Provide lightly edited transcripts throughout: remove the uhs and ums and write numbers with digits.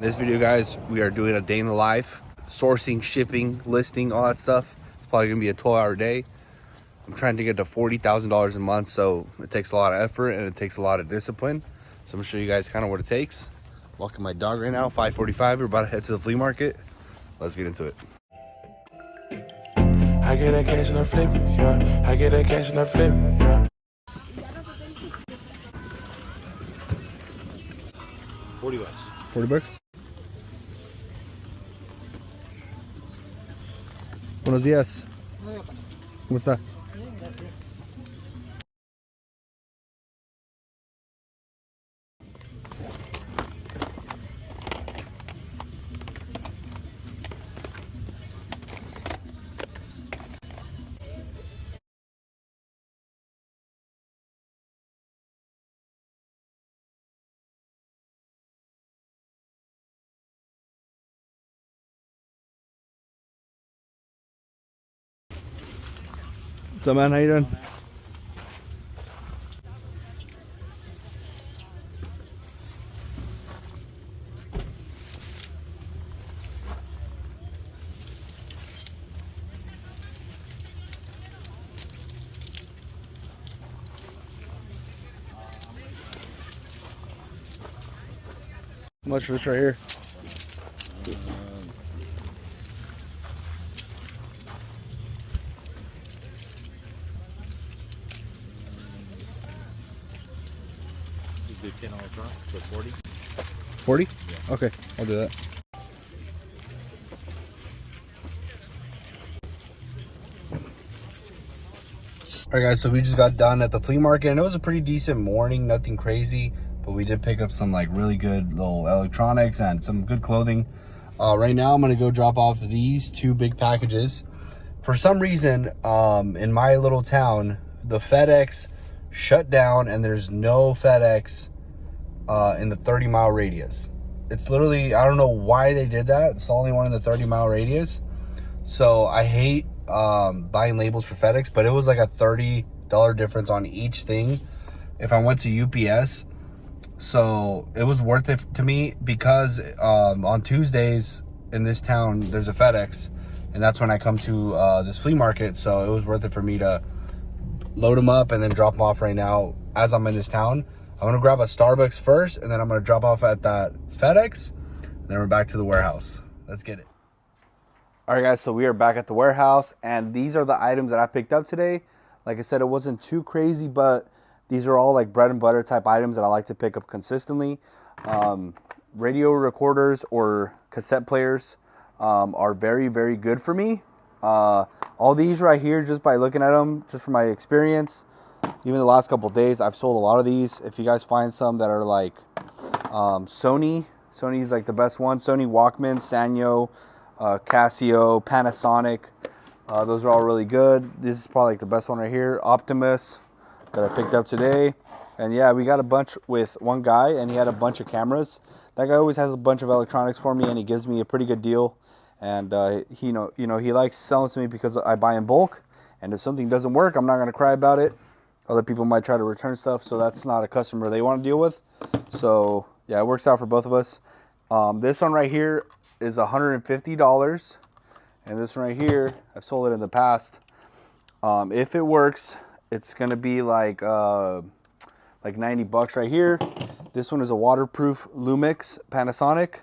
In this video, guys, we are doing a day in the life, sourcing, shipping, listing, all that stuff. It's probably gonna be a 12-hour day. I'm trying to get to $40,000 a month, so it takes a lot of effort and it takes a lot of discipline. So I'm gonna show you guys kind of what it takes. Walking my dog right now, 5:45. We're about to head to the flea market. Let's get into it. I get that cash and I flip it, yeah. I get that cash and I flip it, yeah. 40 bucks. 40 bucks? Buenos días. ¿Cómo está? What's up, man? How you doing? How much for this right here? Just do 10 all across, so 40. 40? Yeah. Okay, I'll do that. Alright guys, so we just got done at the flea market and it was a pretty decent morning, nothing crazy, but we did pick up some like really good little electronics and some good clothing. Right now I'm gonna go drop off these two big packages. For some reason, in my little town, the FedEx shut down and there's no FedEx in the 30-mile radius. It's literally, I don't know why they did that. It's the only one in the 30-mile radius. So I hate buying labels for FedEx, but it was like a $30 difference on each thing if I went to UPS. So it was worth it to me because on Tuesdays in this town there's a FedEx, and that's when I come to this flea market. So it was worth it for me to load them up and then drop them off right now as I'm in this town. I'm gonna grab a Starbucks first, and then I'm gonna drop off at that FedEx, and then we're back to the warehouse. Let's get it. All right, guys, so we are back at the warehouse, and these are the items that I picked up today. Like I said, it wasn't too crazy, but these are all like bread and butter type items that I like to pick up consistently. Radio recorders or cassette players are very, very good for me. All these right here, just by looking at them, just from my experience, even the last couple of days, I've sold a lot of these. If you guys find some that are like Sony's like the best one. Sony Walkman, Sanyo, Casio, Panasonic. Those are all really good. This is probably like the best one right here. Optimus that I picked up today. And yeah, we got a bunch with one guy and he had a bunch of cameras. That guy always has a bunch of electronics for me and he gives me a pretty good deal. And he likes selling to me because I buy in bulk. And if something doesn't work, I'm not going to cry about it. Other people might try to return stuff, so that's not a customer they want to deal with. So yeah, it works out for both of us. This one right here is $150, and this one right here, I've sold it in the past. If it works, it's gonna be like 90 bucks right here. This one is a waterproof Lumix Panasonic.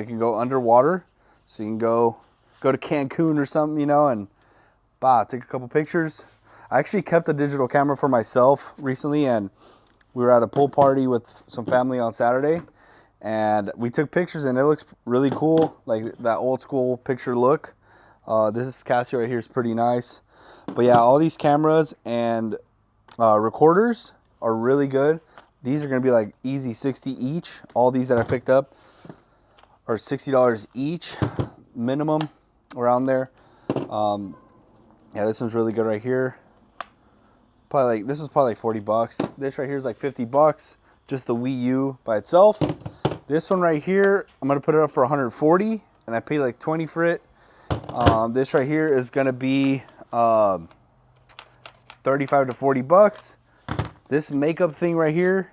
It can go underwater, so you can go to Cancun or something, you know, and take a couple pictures. I actually kept a digital camera for myself recently, and we were at a pool party with some family on Saturday, and we took pictures, and it looks really cool, like that old school picture look. This is Casio right here, is pretty nice. But yeah, all these cameras and recorders are really good. These are gonna be like easy 60 each. All these that I picked up are $60 each, minimum, around there. Yeah, this one's really good right here. This is probably like 40 bucks. This right here is like 50 bucks, just the Wii U by itself. This one right here, I'm gonna put it up for 140, and I paid like 20 for it. This right here is gonna be 35 to 40 bucks. This makeup thing right here,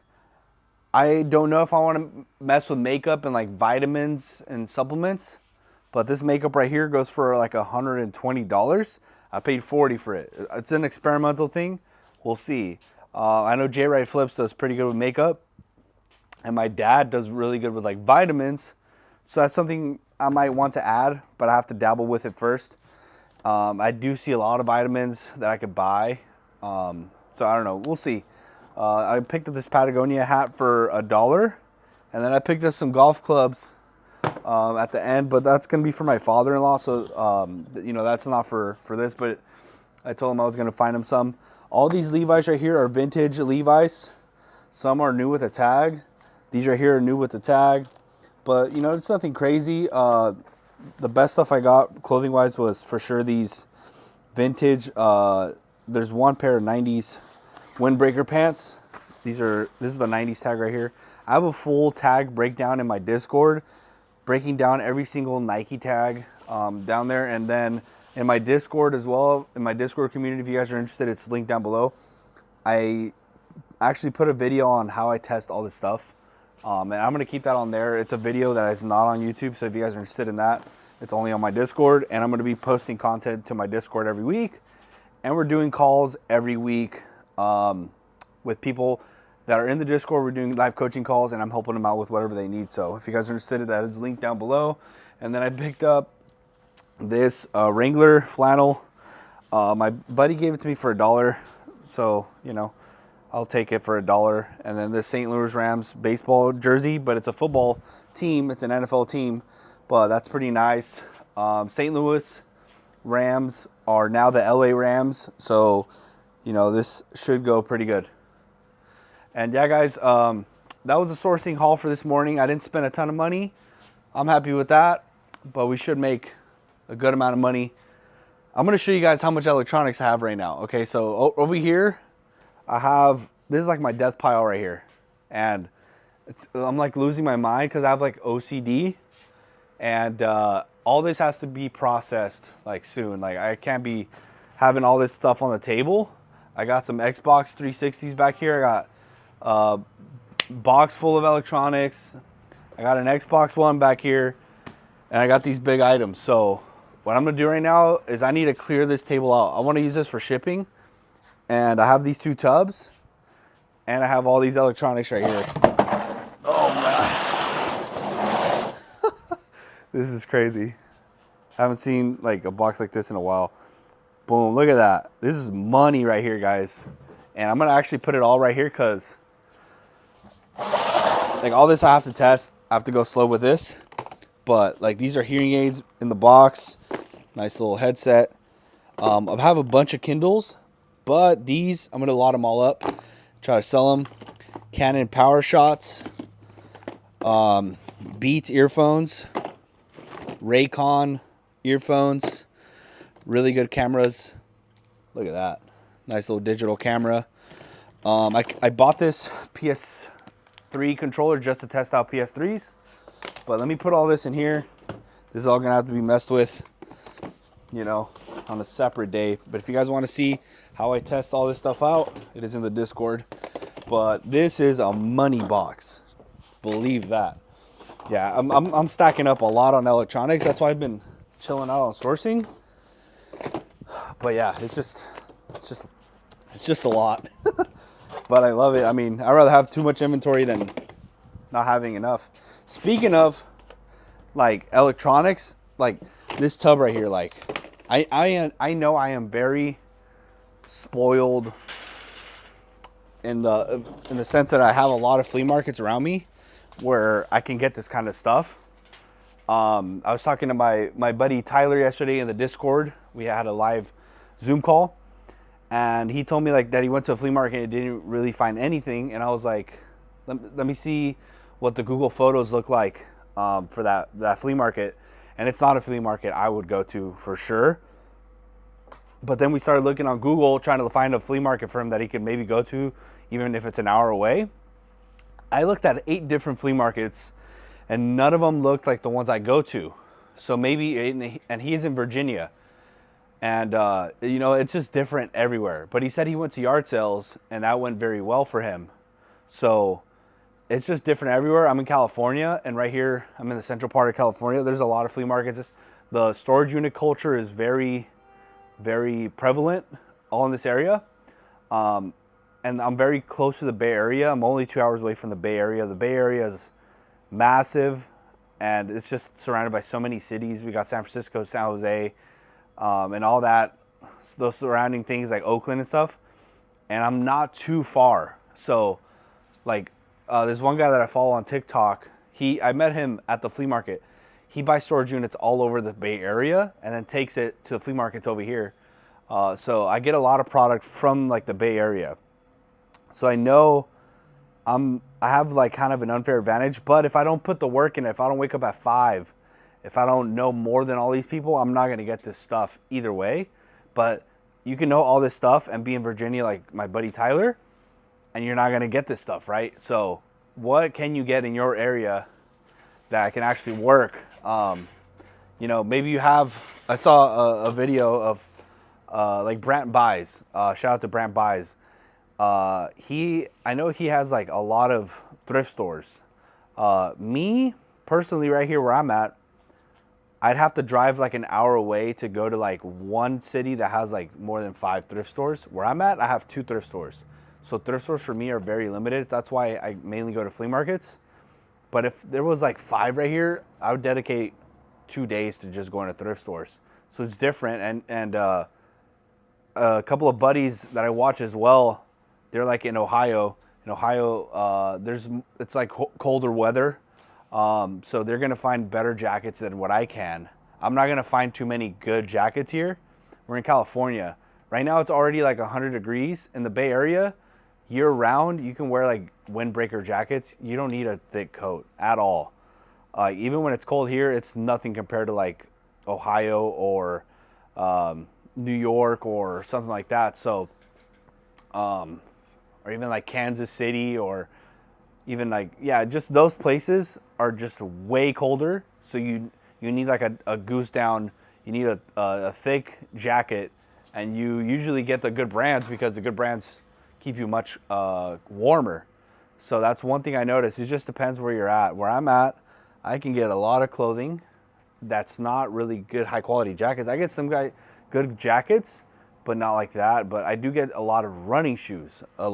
I don't know if I want to mess with makeup and like vitamins and supplements, but this makeup right here goes for like $120. I paid $40 for it. It's an experimental thing. We'll see. I know J Wright Flips does pretty good with makeup, and my dad does really good with like vitamins. So that's something I might want to add, but I have to dabble with it first. I do see a lot of vitamins that I could buy. So I don't know. We'll see. I picked up this Patagonia hat for $1, and then I picked up some golf clubs at the end, but that's going to be for my father-in-law. So, you know, that's not for this, but I told him I was going to find him some. All these Levi's right here are vintage Levi's. Some are new with a tag. These right here are new with the tag, but you know, it's nothing crazy. The best stuff I got clothing wise was for sure these vintage. There's one pair of 90s windbreaker pants. This is the 90s tag right here. I have a full tag breakdown in my Discord, breaking down every single Nike tag down there, and then in my Discord as well, in my Discord community, if you guys are interested, it's linked down below. I actually put a video on how I test all this stuff. And I'm going to keep that on there. It's a video that is not on YouTube, so if you guys are interested in that, it's only on my Discord. And I'm going to be posting content to my Discord every week. And we're doing calls every week with people that are in the Discord. We're doing live coaching calls, and I'm helping them out with whatever they need. So if you guys are interested, that is linked down below. And then I picked up this Wrangler flannel. My buddy gave it to me for $1. So, you know, I'll take it for $1. And then the St. Louis Rams baseball jersey, but it's a football team. It's an NFL team, but that's pretty nice. St. Louis Rams are now the LA Rams. So, you know, this should go pretty good. And yeah, guys, that was the sourcing haul for this morning. I didn't spend a ton of money. I'm happy with that, but we should make a good amount of money. I'm going to show you guys how much electronics I have right now. Okay, so over here, I have, this is like my death pile right here. And I'm like losing my mind because I have like OCD. And all this has to be processed like soon. Like I can't be having all this stuff on the table. I got some Xbox 360s back here. I got a box full of electronics. I got an Xbox One back here. And I got these big items. So what I'm going to do right now is I need to clear this table out. I want to use this for shipping. And I have these 2 tubs, and I have all these electronics right here. Oh man, this is crazy. I haven't seen like a box like this in a while. Boom, look at that. This is money right here, guys. And I'm gonna actually put it all right here because like all this I have to test. I have to go slow with this. But like these are hearing aids in the box. Nice little headset. I have a bunch of Kindles. But these, I'm going to lot them all up, try to sell them. Canon Power Shots, Beats earphones, Raycon earphones, really good cameras. Look at that. Nice little digital camera. I bought this PS3 controller just to test out PS3s. But let me put all this in here. This is all going to have to be messed with, you know, on a separate day. But if you guys want to see how I test all this stuff out, it is in the Discord. But this is a money box, believe that. Yeah, I'm stacking up a lot on electronics. That's why I've been chilling out on sourcing. But yeah, it's just a lot. But I love it. I mean, I'd rather have too much inventory than not having enough. Speaking of like electronics, like this tub right here, like I know I am very spoiled in the sense that I have a lot of flea markets around me where I can get this kind of stuff. I was talking to my buddy Tyler yesterday in the Discord. We had a live Zoom call, and he told me like that he went to a flea market and didn't really find anything. And I was like, let me see what the Google Photos look like for that flea market. And it's not a flea market I would go to for sure. But then we started looking on Google, trying to find a flea market for him that he could maybe go to, even if it's an hour away. I looked at 8 different flea markets, and none of them looked like the ones I go to. So maybe, and he's in Virginia. And, you know, it's just different everywhere. But he said he went to yard sales, and that went very well for him. So it's just different everywhere. I'm in California, and right here, I'm in the central part of California. There's a lot of flea markets. The storage unit culture is very, very prevalent all in this area. And I'm very close to the Bay Area. I'm only 2 hours away from the Bay Area. The Bay Area is massive, and it's just surrounded by so many cities. We got San Francisco, San Jose, and all that, those surrounding things like Oakland and stuff. And I'm not too far. So, like, there's one guy that I follow on TikTok. I met him at the flea market. He buys storage units all over the Bay Area and then takes it to the flea markets over here. So I get a lot of product from like the Bay Area. So I know I have like kind of an unfair advantage, but if I don't put the work in, if I don't wake up at 5, if I don't know more than all these people, I'm not going to get this stuff either way. But you can know all this stuff and be in Virginia like my buddy Tyler, and you're not going to get this stuff, right? So what can you get in your area that can actually work? You know, maybe you have, I saw a video of like Brant Buys. Shout out to Brant Buys. I know he has like a lot of thrift stores. Me personally, right here where I'm at, I'd have to drive like an hour away to go to like one city that has like more than 5 thrift stores. Where I'm at, I have 2 thrift stores. So thrift stores for me are very limited. That's why I mainly go to flea markets. But if there was like 5 right here, I would dedicate 2 days to just going to thrift stores. So it's different. And a couple of buddies that I watch as well, they're like in Ohio. In Ohio, it's like colder weather, so they're gonna find better jackets than what I can. I'm not gonna find too many good jackets here. We're in California. Right now it's already like 100 degrees. In the Bay Area, year round, you can wear like windbreaker jackets. You don't need a thick coat at all. Even when it's cold here, it's nothing compared to like Ohio or New York or something like that. So, or even like Kansas City, or even like, yeah, just those places are just way colder. So you need like a goose down, you need a thick jacket, and you usually get the good brands because the good brands keep you much warmer. So that's one thing I noticed. It just depends where you're at. Where I'm at, I can get a lot of clothing that's not really good high quality jackets. I get some good jackets, but not like that. But I do get a lot of running shoes. I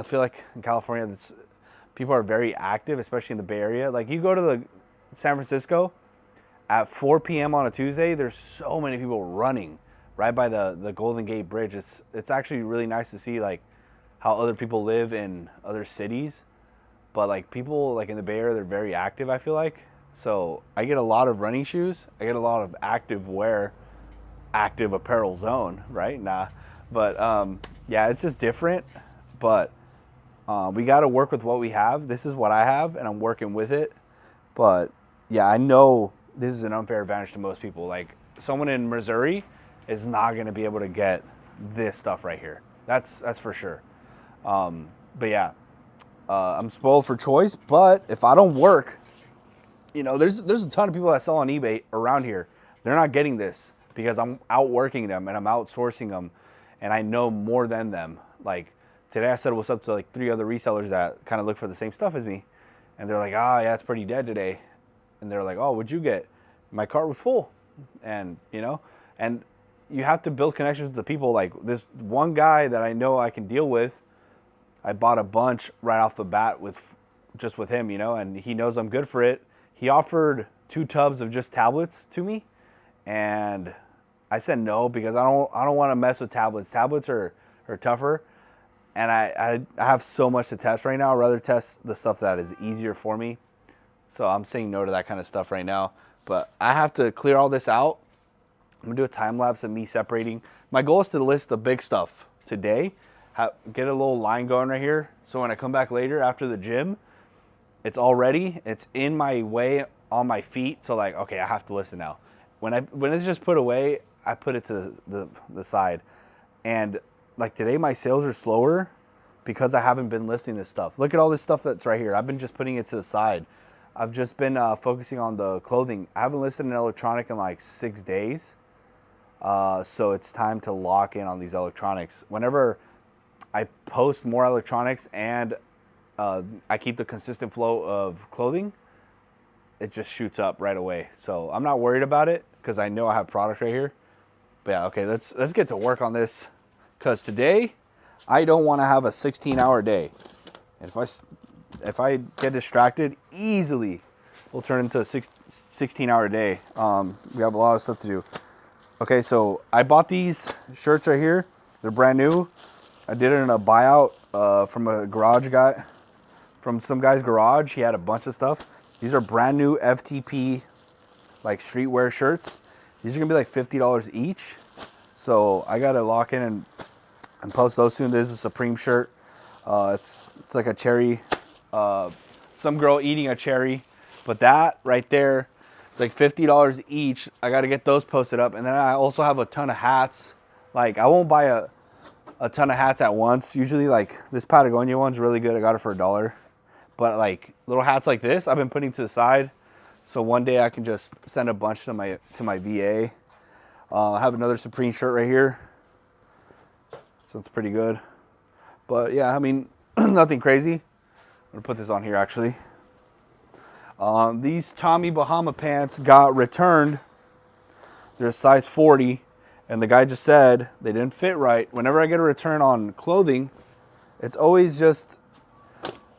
feel like in California, people are very active, especially in the Bay Area. Like you go to the San Francisco at 4 p.m. on a Tuesday, there's so many people running right by the Golden Gate Bridge. It's actually really nice to see like how other people live in other cities. But like people like in the Bay Area, they're very active, I feel like. So I get a lot of running shoes. I get a lot of active wear, active apparel zone, right? But yeah, it's just different. But we got to work with what we have. This is what I have, and I'm working with it. But yeah, I know this is an unfair advantage to most people. Like someone in Missouri is not going to be able to get this stuff right here. That's for sure. But yeah, I'm spoiled for choice. But if I don't work, you know, there's a ton of people that sell on eBay around here. They're not getting this because I'm outworking them and I'm outsourcing them, and I know more than them. Like today I said what's up to like 3 other resellers that kind of look for the same stuff as me. And they're like, yeah, it's pretty dead today. And they're like, oh, what'd you get? My cart was full. And, you know, and you have to build connections with the people. Like this one guy that I know I can deal with, I bought a bunch right off the bat with him, you know, and he knows I'm good for it. He offered 2 tubs of just tablets to me, and I said no because I don't want to mess with tablets. Tablets are tougher, and I have so much to test right now. I'd rather test the stuff that is easier for me. So I'm saying no to that kind of stuff right now. But I have to clear all this out. I'm gonna do a time lapse of me separating. My goal is to list the big stuff today. Get a little line going right here, so when I come back later after the gym, it's all ready. It's in my way on my feet. So like, okay, I have to listen now. When it's just put away, I put it to the side. And like today, my sales are slower because I haven't been listing this stuff. Look at all this stuff that's right here. I've been just putting it to the side. I've just been focusing on the clothing. I haven't listed an electronic in like 6 days. So it's time to lock in on these electronics. Whenever I post more electronics and I keep the consistent flow of clothing, it just shoots up right away. So I'm not worried about it because I know I have product right here. But yeah, okay, let's get to work on this, because today I don't want to have a 16-hour day. And if I get distracted easily, we'll turn into a 16-hour day. We have a lot of stuff to do. Okay, so I bought these shirts right here. They're brand new. I did it in a buyout from a garage guy, from some guy's garage. He had a bunch of stuff. These are brand new FTP, like streetwear shirts. These are gonna be like $50 each. So I gotta lock in and post those soon. This is a Supreme shirt. It's like a cherry, some girl eating a cherry. But that right there, it's like $50 each. I gotta get those posted up. And then I also have a ton of hats. Like, I won't buy a ton of hats at once. Usually, like, this Patagonia one's really good. I got it for $1. But like little hats like this, I've been putting to the side. So one day I can just send a bunch to my VA. I have another Supreme shirt right here. So it's pretty good. But yeah, I mean, nothing crazy. I'm gonna put this on here actually. These Tommy Bahama pants got returned. They're a size 40. And the guy just said they didn't fit right. Whenever I get a return on clothing, it's always just,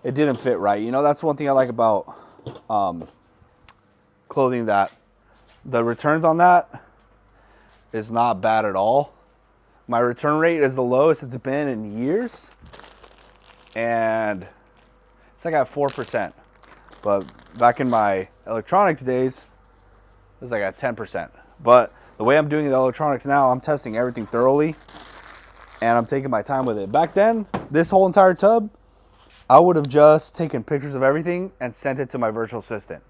it didn't fit right. You know, that's one thing I like about clothing, that the returns on that is not bad at all. My return rate is the lowest it's been in years. And it's like at 4%. But back in my electronics days, it was like at 10%. But the way I'm doing the electronics now, I'm testing everything thoroughly. And I'm taking my time with it. Back then, this whole entire tub, I would have just taken pictures of everything and sent it to my virtual assistant.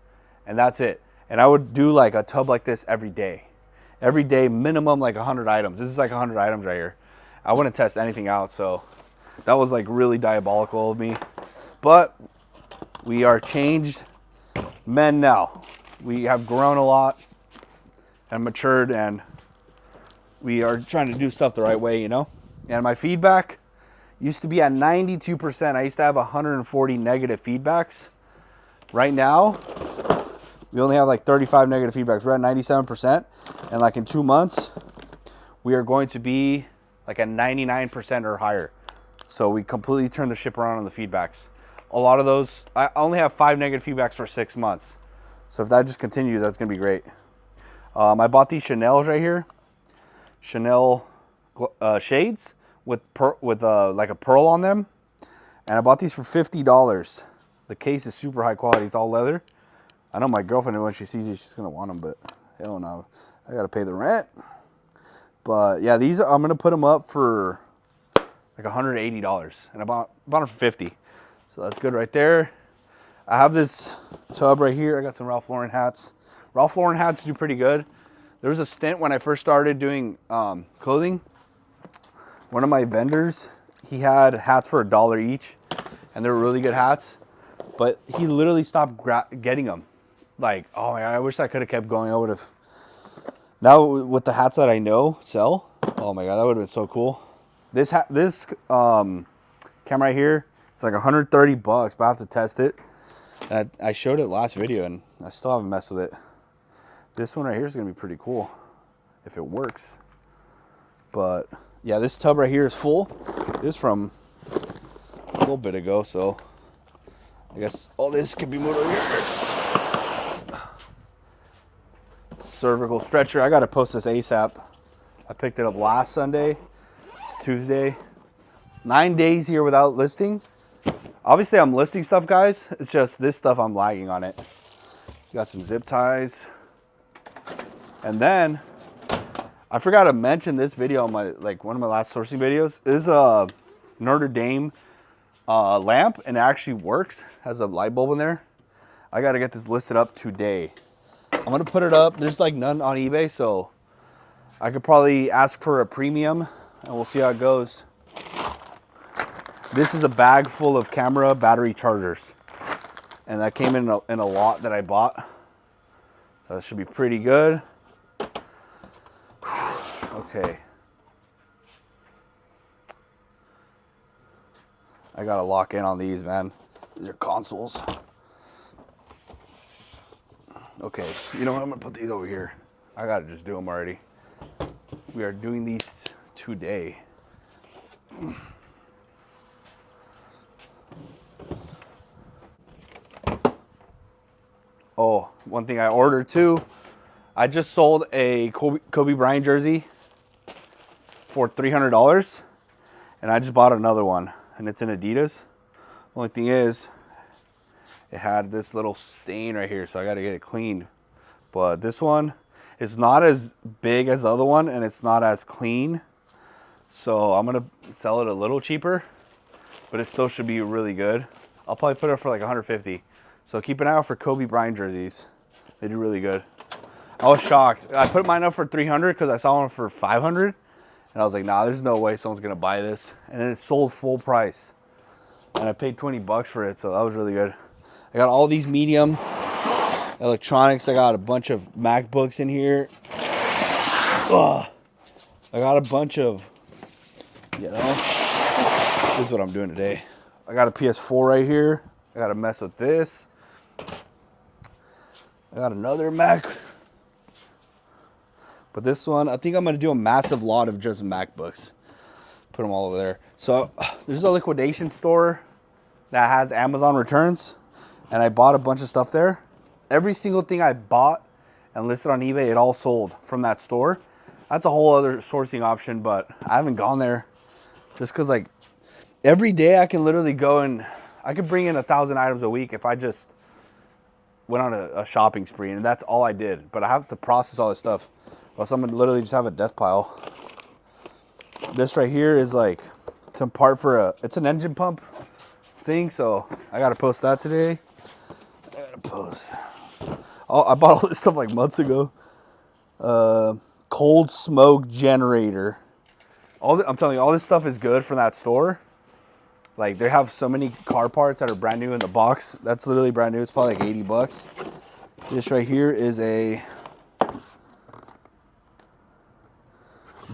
And that's it. And I would do like a tub like this every day. Every day, minimum like 100 items. This is like 100 items right here. I wouldn't test anything out, so that was like really diabolical of me. But we are changed men now. We have grown a lot and matured, and we are trying to do stuff the right way, you know? And my feedback used to be at 92%. I used to have 140 negative feedbacks. Right now, we only have like 35 negative feedbacks. We're at 97%. And like in 2 months, we are going to be like at 99% or higher. So we completely turned the ship around on the feedbacks. A lot of those, I only have 5 negative feedbacks for 6 months. So if that just continues, that's gonna be great. I bought these Chanel's right here. Chanel shades with like a pearl on them. And I bought these for $50. The case is super high quality. It's all leather. I know my girlfriend, when she sees these, she's gonna want them, but hell no. I gotta pay the rent. But yeah, these, I'm gonna put them up for like $180. And I bought them for $50. So that's good right there. I have this tub right here. I got some Ralph Lauren hats. Ralph Lauren hats do pretty good. There was a stint when I first started doing clothing. One of my vendors, he had hats for $1 each, and they were really good hats. But he literally stopped getting them. Like, oh my God, I wish I could have kept going. I would have. Now with the hats that I know sell, oh my God, that would have been so cool. This camera right here, it's like $130, but I have to test it. And I showed it last video, and I still haven't messed with it. This one right here is gonna be pretty cool if it works. But yeah, this tub right here is full. This is from a little bit ago, so I guess all this could be moved over here. Cervical stretcher. I gotta post this ASAP. I picked it up last Sunday. It's Tuesday. 9 days here without listing. Obviously, I'm listing stuff, guys. It's just this stuff I'm lagging on it. Got some zip ties. And then I forgot to mention this video on my one of my last sourcing videos. This is a Notre Dame lamp, and it actually works. Has a light bulb in there. I got to get this listed up today. I'm gonna put it up. There's like none on eBay, so I could probably ask for a premium, and we'll see how it goes. This is a bag full of camera battery chargers, and that came in a lot that I bought. So that should be pretty good. Okay. I gotta lock in on these, man. These are consoles. Okay, you know what? I'm gonna put these over here. I gotta just do them already. We are doing these today. Oh, one thing I ordered too. I just sold a Kobe Bryant jersey for $300, and I just bought another one, and it's in Adidas. Only thing is, it had this little stain right here, so I got to get it cleaned. But this one is not as big as the other one, and it's not as clean. So I'm gonna sell it a little cheaper, but it still should be really good. I'll probably put it for like 150. So keep an eye out for Kobe Bryant jerseys. They do really good. I was shocked. I put mine up for 300 because I saw one for 500, and I was like, nah, there's no way someone's gonna buy this. And then it sold full price, and I paid 20 bucks for it, so that was really good. I got all these medium electronics. I got a bunch of MacBooks in here. Ugh. I got a bunch of, you know, this is what I'm doing today. I got a PS4 right here. I got to mess with this. I got another Mac. But this one, I think I'm going to do a massive lot of just MacBooks. Put them all over there. So there's a liquidation store that has Amazon returns, and I bought a bunch of stuff there. Every single thing I bought and listed on eBay, it all sold from that store. That's a whole other sourcing option, but I haven't gone there just because, like, every day I can literally go and I could bring in 1,000 items a week if I just went on a shopping spree, and that's all I did. But I have to process all this stuff, or else I'm gonna literally just have a death pile. This right here is like some part for it's an engine pump thing, so I gotta post that today. I gotta post. Oh, I bought all this stuff like months ago. Cold smoke generator. I'm telling you, all this stuff is good from that store. Like, they have so many car parts that are brand new in the box. That's literally brand new. It's probably like 80 bucks. This right here is a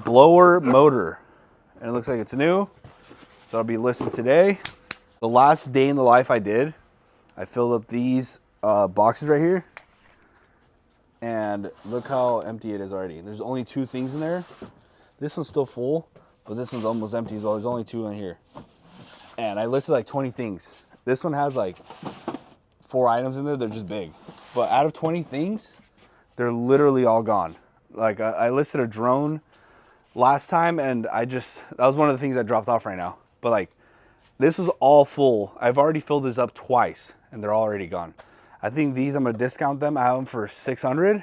blower motor, and it looks like it's new. So I'll be listed today. The last day in the life I filled up these boxes right here. And look how empty it is already. There's only 2 things in there. This one's still full, but this one's almost empty as well. There's only 2 in here. And I listed like 20 things. This one has like 4 items in there. They're just big. But out of 20 things, they're literally all gone. Like, I listed a drone last time, and that was one of the things that dropped off right now. But like, this was all full. I've already filled this up twice, and they're already gone. I think these, I'm gonna discount them. I have them for 600.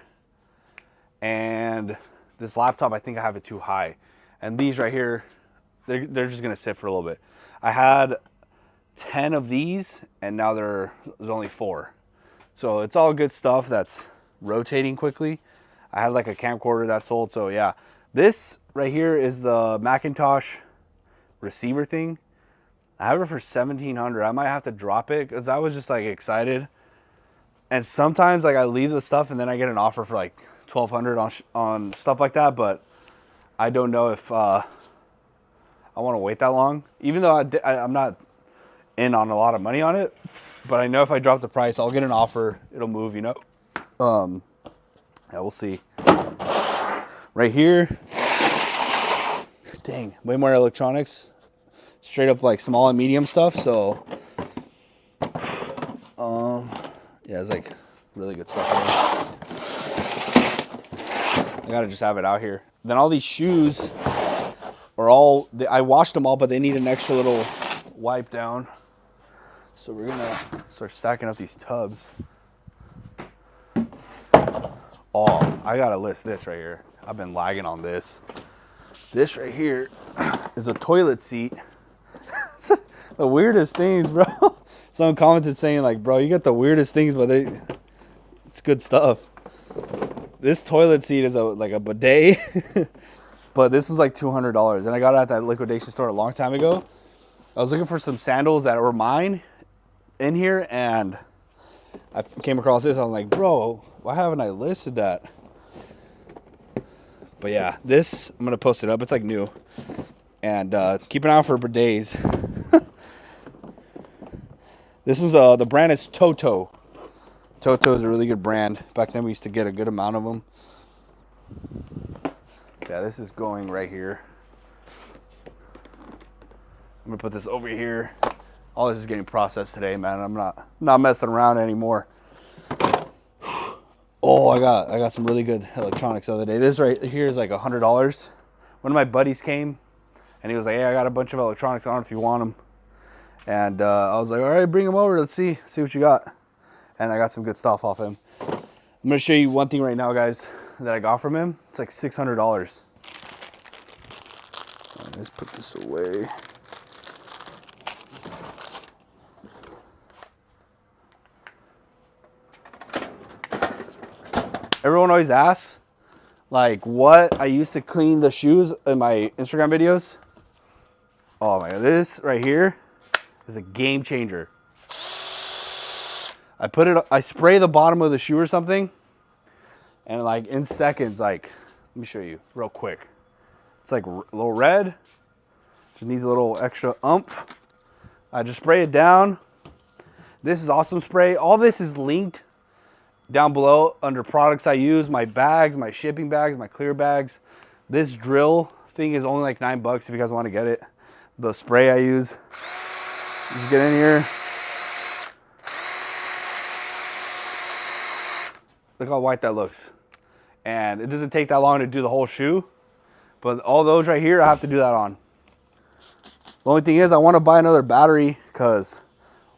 And this laptop, I think I have it too high. And these right here, they're just gonna sit for a little bit. I had 10 of these, and now there's only 4. So it's all good stuff that's rotating quickly. I had like a camcorder that sold, so yeah. This right here is the Macintosh receiver thing. I have it for 1,700. I might have to drop it because I was just like excited. And sometimes like I leave the stuff and then I get an offer for like 1,200 on stuff like that, but I don't know if I want to wait that long. Even though I'm not in on a lot of money on it, but I know if I drop the price, I'll get an offer. It'll move, you know. Yeah, we'll see. Right here, dang, way more electronics. Straight up like small and medium stuff. So, yeah, it's like really good stuff. I gotta just have it out here. Then all these shoes are I washed them all, but they need an extra little wipe down. So we're gonna start stacking up these tubs. Oh, I gotta list this right here. I've been lagging on this. This right here is a toilet seat. It's the weirdest things, bro. Someone commented saying like, bro, you got the weirdest things, but it's good stuff. This toilet seat is like a bidet, but this is like $200. And I got it at that liquidation store a long time ago. I was looking for some sandals that were mine in here, and I came across this. I'm like, bro, why haven't I listed that? But yeah, this, I'm gonna post it up. It's like new. And keep an eye out for bidets. This is the brand is Toto. Toto is a really good brand. Back then we used to get a good amount of them. Yeah, this is going right here. I'm gonna put this over here. All this is getting processed today, man. I'm not messing around anymore. Oh, I got some really good electronics the other day. This right here is like $100. One of my buddies came and he was like, "Hey, I got a bunch of electronics. I don't know if you want them." And I was like, "All right, bring them over. Let's see what you got." And I got some good stuff off him. I'm gonna show you one thing right now, guys, that I got from him. It's like $600. Let's put this away. Everyone always asks, like, what I used to clean the shoes in my Instagram videos. Oh my God, this right here is a game changer. I spray the bottom of the shoe or something, and like in seconds, like, let me show you real quick. It's like a little red, just needs a little extra oomph. I just spray it down. This is awesome spray. All this is linked down below under products I use, my bags, my shipping bags, my clear bags. This drill thing is only like $9 if you guys want to get it. The spray I use. Just get in here. Look how white that looks. And it doesn't take that long to do the whole shoe. But all those right here, I have to do that on. The only thing is I want to buy another battery because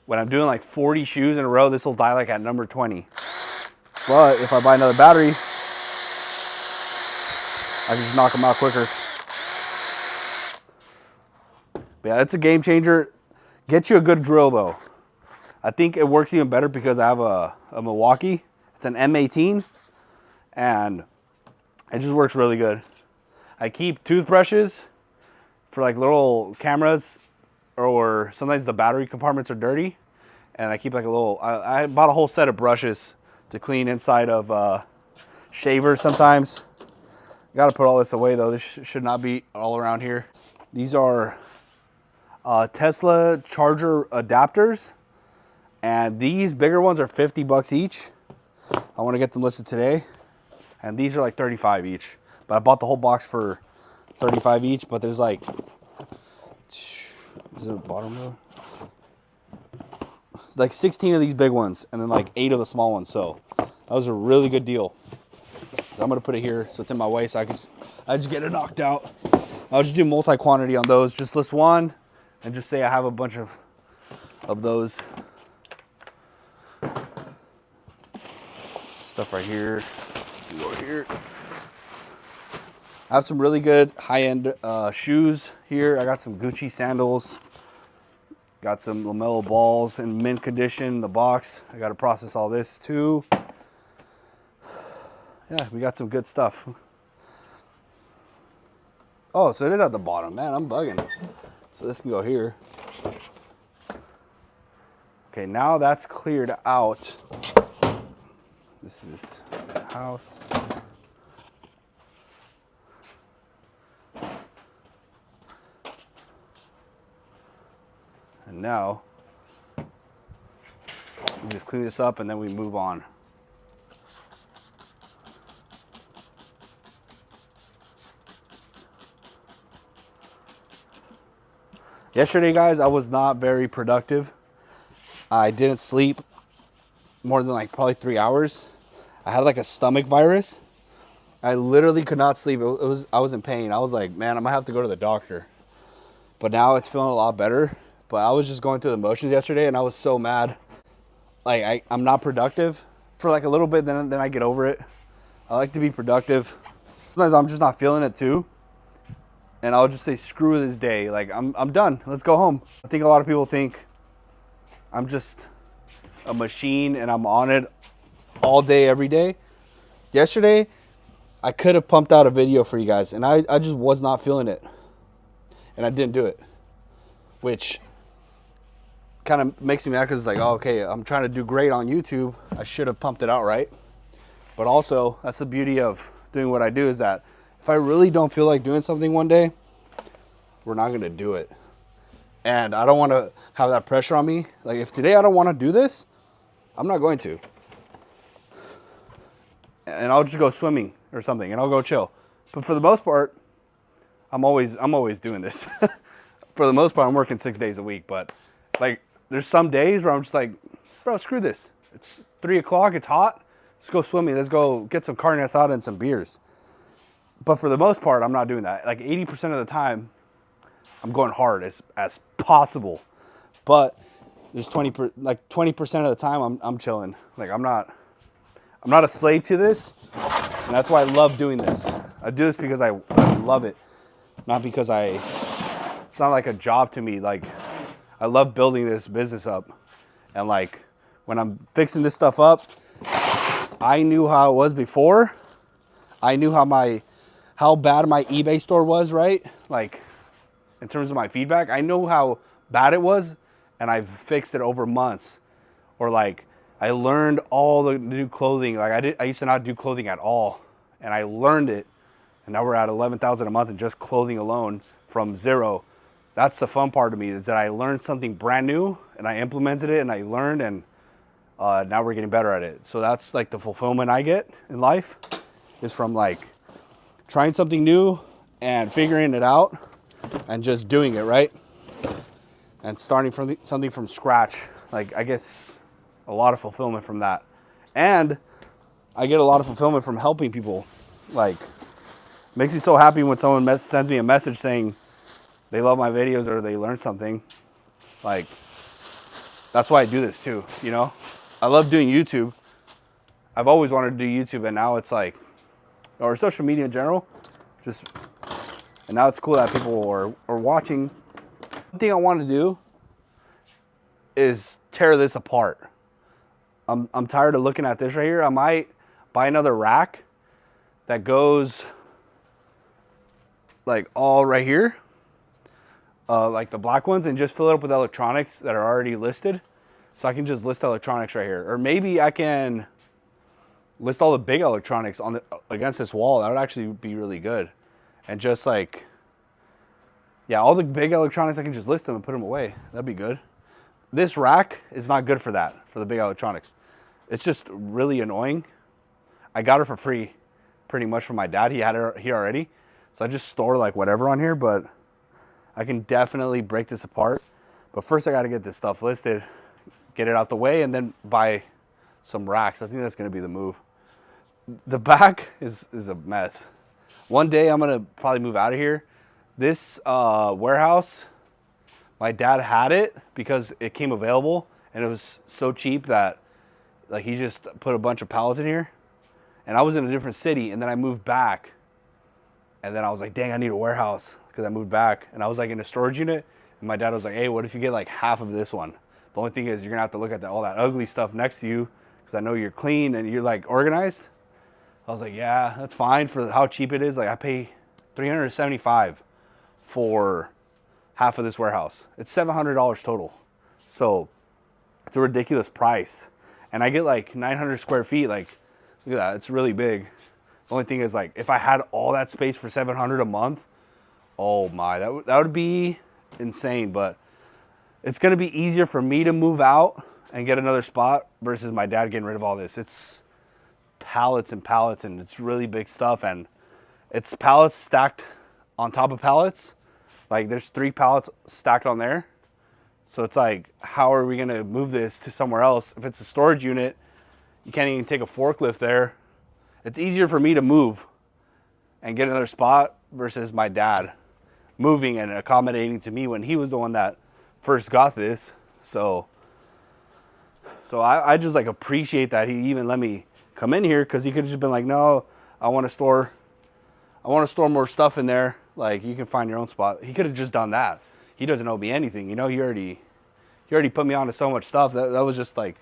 when I'm doing like 40 shoes in a row, this will die like at number 20. But if I buy another battery, I can just knock them out quicker. But yeah, it's a game changer. Get you a good drill though. I think it works even better because I have a Milwaukee. It's an M18 and it just works really good. I keep toothbrushes for like little cameras, or sometimes the battery compartments are dirty. And I keep like a little, I bought a whole set of brushes to clean inside of shavers sometimes. Got to put all this away though. This should not be all around here. These are Tesla charger adapters, and these bigger ones are $50 each. I want to get them listed today, and these are like 35 each. But I bought the whole box for 35 each. But there's like, is it a bottom row? Like 16 of these big ones, and then like 8 of the small ones. So that was a really good deal. I'm gonna put it here so it's in my way, so I just get it knocked out. I'll just do multi-quantity on those. Just list one, and just say I have a bunch of those. Stuff right here. Go here. I have some really good high-end shoes here. I got some Gucci sandals. Got some LaMelo balls in mint condition in the box. I got to process all this too. Yeah, we got some good stuff. Oh, so it is at the bottom. Man, I'm bugging. So this can go here. Okay, now that's cleared out. This is the house. And now, we just clean this up and then we move on. Yesterday, guys, I was not very productive. I didn't sleep more than like probably 3 hours. I had like a stomach virus. I literally could not sleep. I was in pain. I was like, man, I might have to go to the doctor. But now it's feeling a lot better. But I was just going through the motions yesterday, and I was so mad. Like I'm not productive for like a little bit, then I get over it. I like to be productive. Sometimes I'm just not feeling it too, and I'll just say screw this day. Like I'm done. Let's go home. I think a lot of people think I'm just a machine and I'm on it all day, every day. Yesterday, I could have pumped out a video for you guys, and I just was not feeling it, and I didn't do it, which kind of makes me mad because it's like, oh, okay, I'm trying to do great on YouTube. I should have pumped it out, right? But also, that's the beauty of doing what I do, is that if I really don't feel like doing something one day, we're not going to do it. And I don't want to have that pressure on me. Like if today I don't want to do this, I'm not going to. And I'll just go swimming or something and I'll go chill. But for the most part, I'm always doing this. For the most part, I'm working 6 days a week, but like there's some days where I'm just like, bro, screw this. It's 3 o'clock, it's hot. Let's go swimming. Let's go get some carne asada and some beers. But for the most part, I'm not doing that. Like 80% of the time, I'm going hard as possible. But there's 20% of the time I'm chilling. Like I'm not a slave to this. And that's why I love doing this. I do this because I love it. Not because it's not like a job to me. Like I love building this business up. And like when I'm fixing this stuff up, I knew how it was before. I knew how bad my eBay store was, right? Like in terms of my feedback, I know how bad it was and I've fixed it over months. Or like I learned all the new clothing. Like I used to not do clothing at all and I learned it. And now we're at 11,000 a month in just clothing alone from zero. That's the fun part of me, is that I learned something brand new and I implemented it and I learned, and now we're getting better at it. So that's like the fulfillment I get in life, is from like trying something new and figuring it out and just doing it, right? And starting from something from scratch. Like I get a lot of fulfillment from that. And I get a lot of fulfillment from helping people. Like makes me so happy when someone sends me a message saying they love my videos or they learned something. Like that's why I do this too, you know? I love doing YouTube. I've always wanted to do YouTube, and now it's like, or social media in general, and now it's cool that people are watching. One thing I want to do is tear this apart. I'm tired of looking at this right here. I might buy another rack that goes like all right here, like the black ones, and just fill it up with electronics that are already listed. So I can just list electronics right here. Or maybe I can list all the big electronics against this wall. That would actually be really good. And just like, yeah, all the big electronics, I can just list them and put them away. That'd be good. This rack is not good for that, for the big electronics. It's just really annoying. I got her for free, pretty much, from my dad. He had her here already. So I just store like whatever on here, but I can definitely break this apart. But first I got to get this stuff listed, get it out the way, and then buy some racks. I think that's going to be the move. The back is a mess. One day I'm going to probably move out of here. This warehouse, my dad had it because it came available and it was so cheap that like he just put a bunch of pallets in here. And I was in a different city, and then I moved back. And then I was like, dang, I need a warehouse, because I moved back. And I was like in a storage unit, and my dad was like, hey, what if you get like half of this one? The only thing is you're gonna have to look at all that ugly stuff next to you, because I know you're clean and you're like organized. I was like, yeah, that's fine for how cheap it is. Like I pay $375 for half of this warehouse. It's $700 total. So it's a ridiculous price. And I get like 900 square feet. Like, look at that, it's really big. The only thing is, like, if I had all that space for $700 a month, oh my, that would be insane. But it's gonna be easier for me to move out and get another spot versus my dad getting rid of all this. It's pallets and pallets, and it's really big stuff, and it's pallets stacked on top of pallets. Like there's 3 pallets stacked on there. So it's like, how are we gonna move this to somewhere else? If it's a storage unit, you can't even take a forklift there. It's easier for me to move and get another spot versus my dad moving and accommodating to me when he was the one that first got this. So I just like appreciate that he even let me come in here, because he could have just been like, no, I want to store more stuff in there. Like, you can find your own spot. He could have just done that. He doesn't owe me anything, you know. He already put me onto so much stuff. That was just like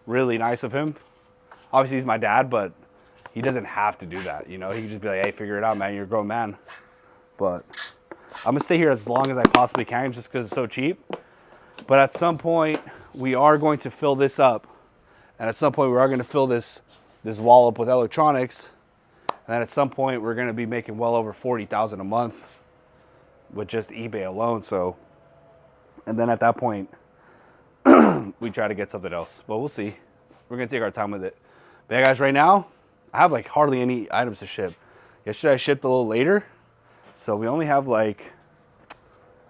really nice of him. Obviously he's my dad, but he doesn't have to do that, you know. He can just be like, hey, figure it out, man. You're a grown man. But I'm gonna stay here as long as I possibly can, just because it's so cheap. But at some point we are going to fill this up, and at some point we are going to fill this wall up with electronics, and then at some point we're going to be making well over $40,000 a month with just eBay alone. So And then at that point, we try to get something else. But we'll see. We're going to take our time with it. But yeah, guys, right now, I have like hardly any items to ship. Yesterday I shipped a little later. So we only have like,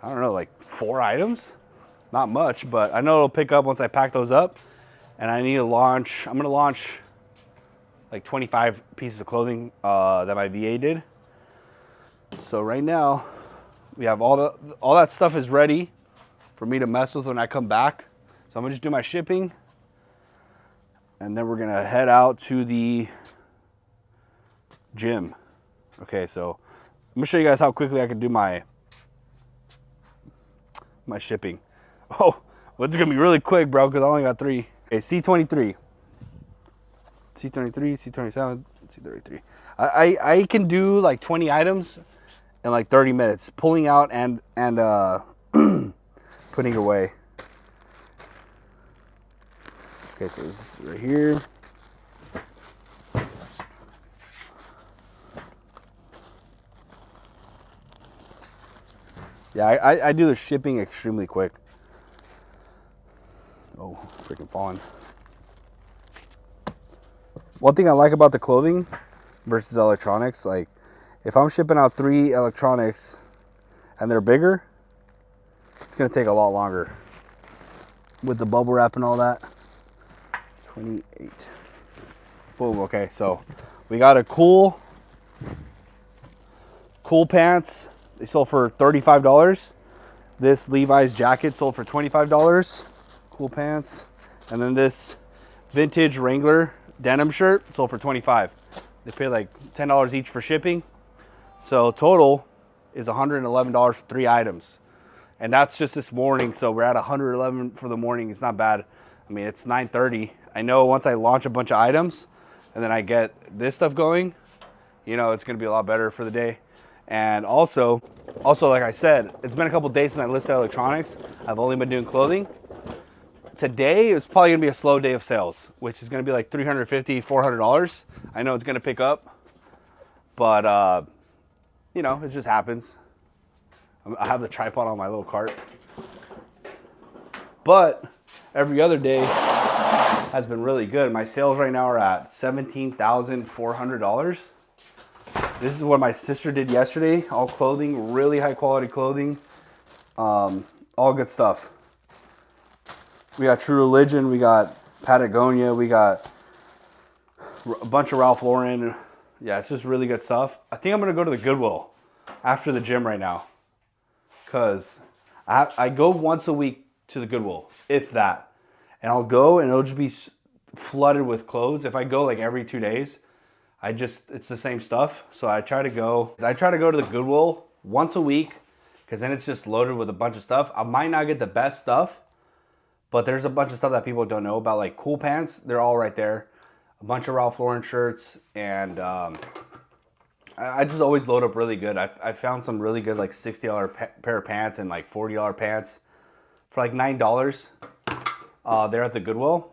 I don't know, like 4 items. Not much, but I know it'll pick up once I pack those up. And I need to launch, I'm going to launch like 25 pieces of clothing that my VA did. So right now, we have all that stuff is ready for me to mess with when I come back. So I'm gonna just do my shipping, and then we're gonna head out to the gym. Okay, so I'm gonna show you guys how quickly I can do my shipping. Oh, well, it's gonna be really quick, bro, because I only got 3. Okay, C23, C27, C33. I can do like 20 items in like 30 minutes, pulling out and putting away. Okay, so this is right here. Yeah, I do the shipping extremely quick. Oh, freaking falling. One thing I like about the clothing versus electronics, like if I'm shipping out 3 electronics and they're bigger, it's gonna take a lot longer with the bubble wrap and all that. 28. Boom. Okay, so we got a cool pants. They sold for $35. This Levi's jacket sold for $25. Cool pants. And then this vintage Wrangler denim shirt sold for $25. They paid like $10 each for shipping. So total is $111 for 3 items. And that's just this morning. So we're at $111 for the morning. It's not bad. I mean, it's 9:30. I know once I launch a bunch of items and then I get this stuff going, you know, it's going to be a lot better for the day. And also, like I said, it's been a couple days since I listed electronics. I've only been doing clothing. Today is probably going to be a slow day of sales, which is going to be like $350, $400. I know it's going to pick up, but, you know, it just happens. I have the tripod on my little cart. But every other day has been really good. My sales right now are at $17,400. This is what my sister did yesterday. All clothing, really high quality clothing. All good stuff. We got True Religion, we got Patagonia, we got a bunch of Ralph Lauren. Yeah, it's just really good stuff. I think I'm gonna go to the Goodwill after the gym right now, because I go once a week to the Goodwill, if that. And I'll go and it'll just be flooded with clothes. If I go like every 2 days, it's the same stuff. So I try to go to the Goodwill once a week, because then it's just loaded with a bunch of stuff. I might not get the best stuff, but there's a bunch of stuff that people don't know about, like cool pants. They're all right there. A bunch of Ralph Lauren shirts, and I just always load up really good. I found some really good like $60 pair of pants and like $40 pants for like $9 there at the Goodwill.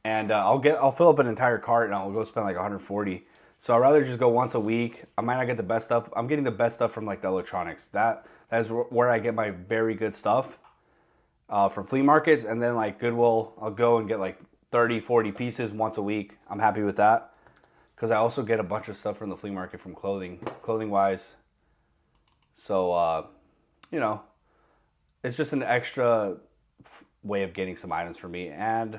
And I'll fill up an entire cart and I'll go spend like $140. So I'd rather just go once a week. I might not get the best stuff. I'm getting the best stuff from like the electronics. That is where I get my very good stuff from flea markets. And then like Goodwill, I'll go and get like 30, 40 pieces once a week. I'm happy with that, because I also get a bunch of stuff from the flea market from clothing wise. So, you know, it's just an extra way of getting some items for me. And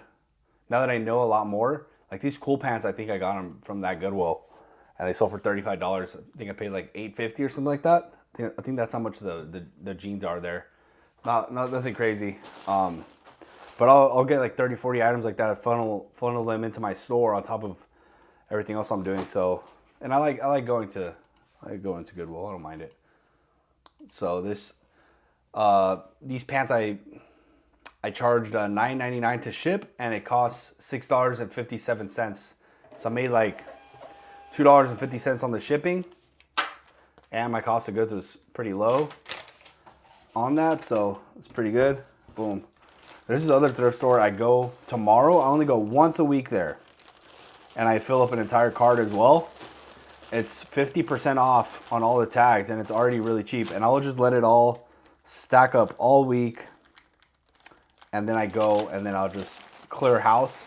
now that I know a lot more, like these cool pants, I think I got them from that Goodwill, and they sold for $35. I think I paid like $8.50 or something like that. I think that's how much the jeans are there. Nothing crazy. But I'll get like 30, 40 items like that, funnel them into my store on top of everything else I'm doing. So, and I like going to Goodwill. I don't mind it. So these pants I charged $9.99 to ship, and it costs $6.57. So I made like $2.50 on the shipping, and my cost of goods was pretty low on that, so it's pretty good. Boom. This is the other thrift store I go tomorrow. I only go once a week there, and I fill up an entire cart as well. it's 50% off on all the tags, and it's already really cheap. And I'll just let it all stack up all week, and then I go, and then I'll just clear house.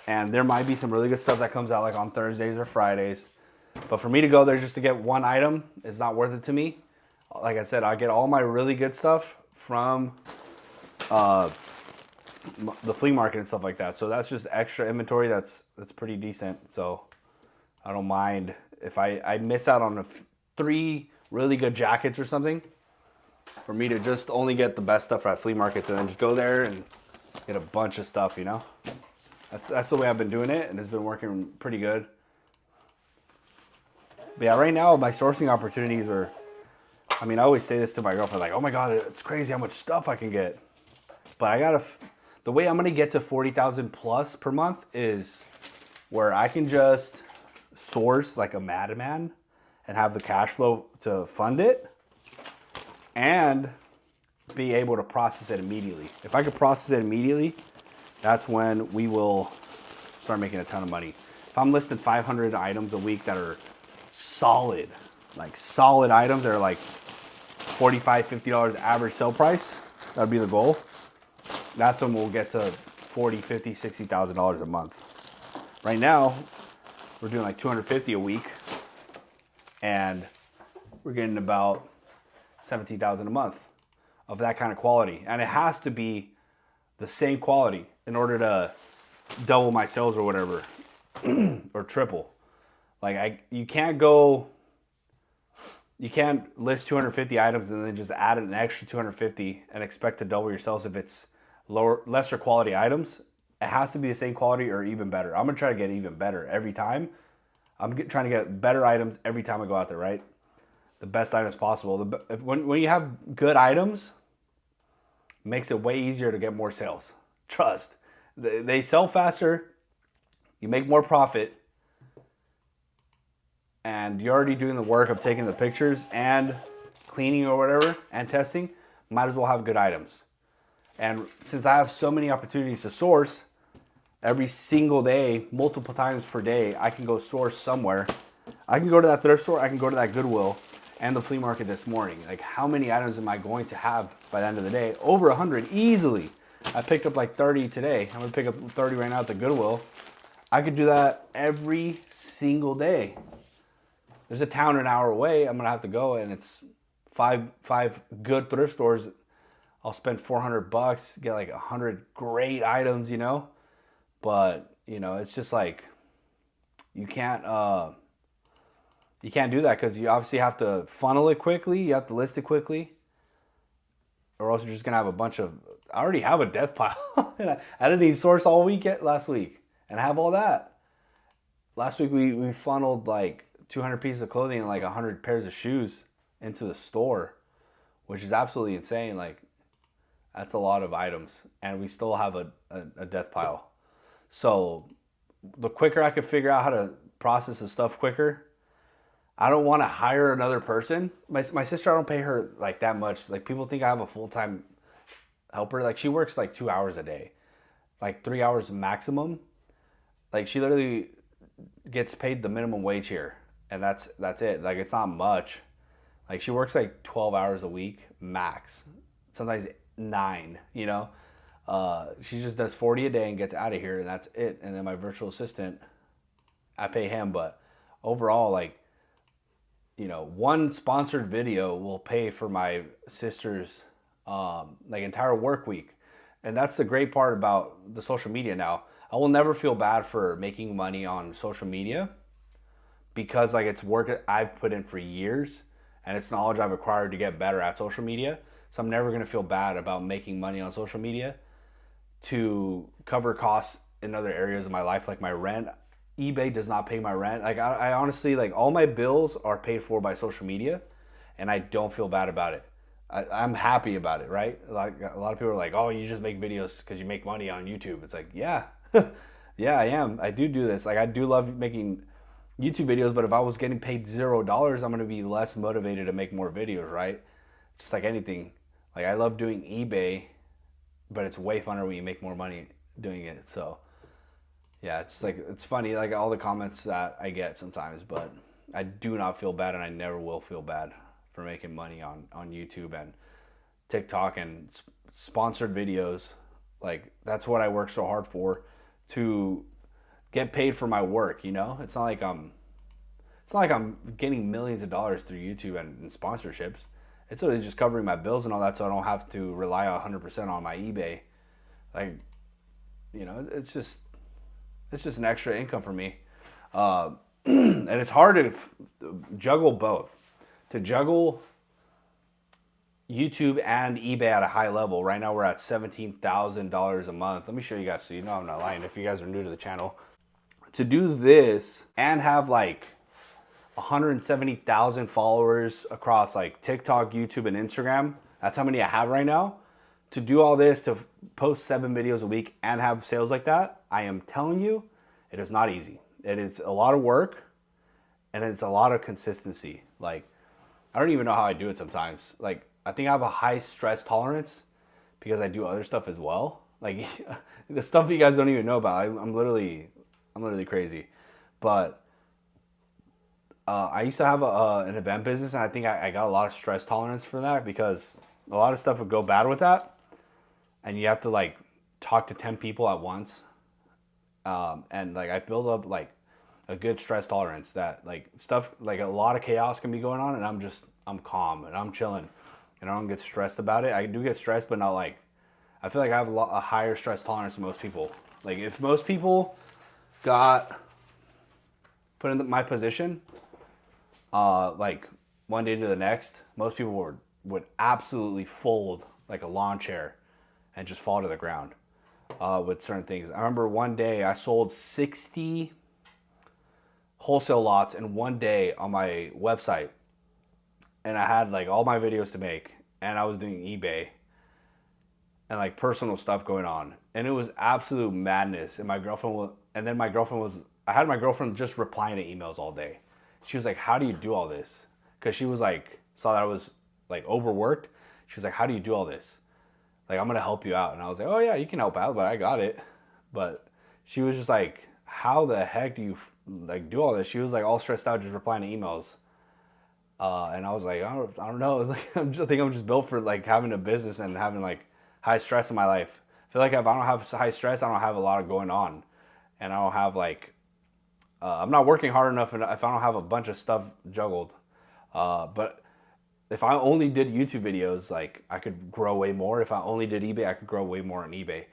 And there might be some really good stuff that comes out like on Thursdays or Fridays. But for me to go there just to get one item is not worth it to me. Like I said, I get all my really good stuff from the flea market and stuff like that. So that's just extra inventory that's pretty decent. So I don't mind if I miss out on 3 really good jackets or something. For me to just only get the best stuff at flea markets and then just go there and get a bunch of stuff, you know? That's the way I've been doing it, and it's been working pretty good. But yeah, right now my sourcing opportunities are, I mean, I always say this to my girlfriend, like, oh my God, it's crazy how much stuff I can get. But the way I'm gonna get to 40,000 plus per month is where I can just source like a madman and have the cash flow to fund it and be able to process it immediately. If I could process it immediately, that's when we will start making a ton of money. If I'm listing 500 items a week that are solid, like solid items that are like $45, $50 average sale price, that would be the goal. That's when we'll get to $40, $50, $60,000 a month. Right now, we're doing like 250 a week, and we're getting about 17,000 a month of that kind of quality. And it has to be the same quality in order to double my sales or whatever, or triple. Like you can't list 250 items and then just add an extra 250 and expect to double your sales if it's lesser quality items. It has to be the same quality or even better. I'm gonna try to get even better every time. Trying to get better items every time I go out there, right? The best items possible. When you have good items, it makes it way easier to get more sales. Trust. They sell faster, you make more profit, and you're already doing the work of taking the pictures and cleaning or whatever and testing. Might as well have good items. And since I have so many opportunities to source every single day, multiple times per day, I can go source somewhere. I can go to that thrift store, I can go to that Goodwill and the flea market this morning. Like, how many items am I going to have by the end of the day? Over 100 easily. I picked up like 30 today. I'm gonna pick up 30 right now at the Goodwill. I could do that every single day. There's a town an hour away. I'm gonna have to go, and it's five good thrift stores. I'll spend $400, get like 100 great items, you know. But you know, it's just like you can't do that because you obviously have to funnel it quickly. You have to list it quickly, or else you're just gonna have a bunch of. I already have a death pile. I didn't even source all week last week, and I have all that. Last week we funneled like 200 pieces of clothing and like 100 pairs of shoes into the store, which is absolutely insane. Like, that's a lot of items, and we still have a death pile. So the quicker I can figure out how to process the stuff quicker, I don't want to hire another person. My sister, I don't pay her like that much. Like, people think I have a full-time helper. Like, she works like 2 hours a day, like 3 hours maximum. Like, she literally gets paid the minimum wage here, and that's it. Like, it's not much. Like, she works like 12 hours a week max, sometimes 9, you know. She just does 40 a day and gets out of here, and that's it. And then my virtual assistant, I pay him. But overall, like, you know, one sponsored video will pay for my sister's like entire work week. And that's the great part about the social media now. I will never feel bad for making money on social media, because like, it's work I've put in for years, and it's knowledge I've acquired to get better at social media. So I'm never going to feel bad about making money on social media to cover costs in other areas of my life, like my rent. eBay does not pay my rent. Like, I honestly, like, all my bills are paid for by social media, and I don't feel bad about it. I'm happy about it, right? Like, a lot of people are like, oh, you just make videos because you make money on YouTube. It's like, yeah, yeah, I am. I do this. Like, I do love making YouTube videos, but if I was getting paid $0, I'm going to be less motivated to make more videos, right? Just like anything. Like, I love doing eBay, but it's way funner when you make more money doing it. So yeah, it's like, it's funny, like all the comments that I get sometimes, but I do not feel bad, and I never will feel bad for making money on YouTube and TikTok and sponsored videos. Like, that's what I work so hard for, to get paid for my work, you know? It's not like I'm getting millions of dollars through YouTube and sponsorships. It's literally just covering my bills and all that, so I don't have to rely 100% on my eBay. Like, you know, it's just an extra income for me. And it's hard to juggle both. To juggle YouTube and eBay at a high level. Right now we're at $17,000 a month. Let me show you guys so you know I'm not lying if you guys are new to the channel. To do this and have like 170,000 followers across like TikTok, YouTube, and Instagram. That's how many I have right now. To do all this, to post 7 videos a week and have sales like that, I am telling you, it is not easy. It is a lot of work, and it's a lot of consistency. Like, I don't even know how I do it sometimes. Like, I think I have a high stress tolerance because I do other stuff as well. Like, the stuff you guys don't even know about. I'm literally crazy. But I used to have an event business, and I think I got a lot of stress tolerance for that because a lot of stuff would go bad with that, and you have to like talk to 10 people at once, and like I build up like a good stress tolerance that like stuff like a lot of chaos can be going on, and I'm calm and I'm chilling, and I don't get stressed about it. I do get stressed, but not like, I feel like I have a higher stress tolerance than most people. Like, if most people got put in my position, like one day to the next, most people would absolutely fold like a lawn chair and just fall to the ground with certain things. I remember one day I sold 60 wholesale lots in one day on my website, and I had like all my videos to make, and I was doing eBay and like personal stuff going on, and it was absolute madness. And my girlfriend was, I had my girlfriend just replying to emails all day. She was like, how do you do all this? Because she was like, saw that I was like overworked. She was like, how do you do all this? Like, I'm going to help you out. And I was like, oh yeah, you can help out, but I got it. But she was just like, how the heck do you like do all this? She was like all stressed out just replying to emails. And I was like, I don't know. Like, I think I'm just built for like having a business and having like high stress in my life. I feel like if I don't have high stress, I don't have a lot of going on. And I don't have like, I'm not working hard enough if I don't have a bunch of stuff juggled. But if I only did YouTube videos, like, I could grow way more. If I only did eBay, I could grow way more on eBay.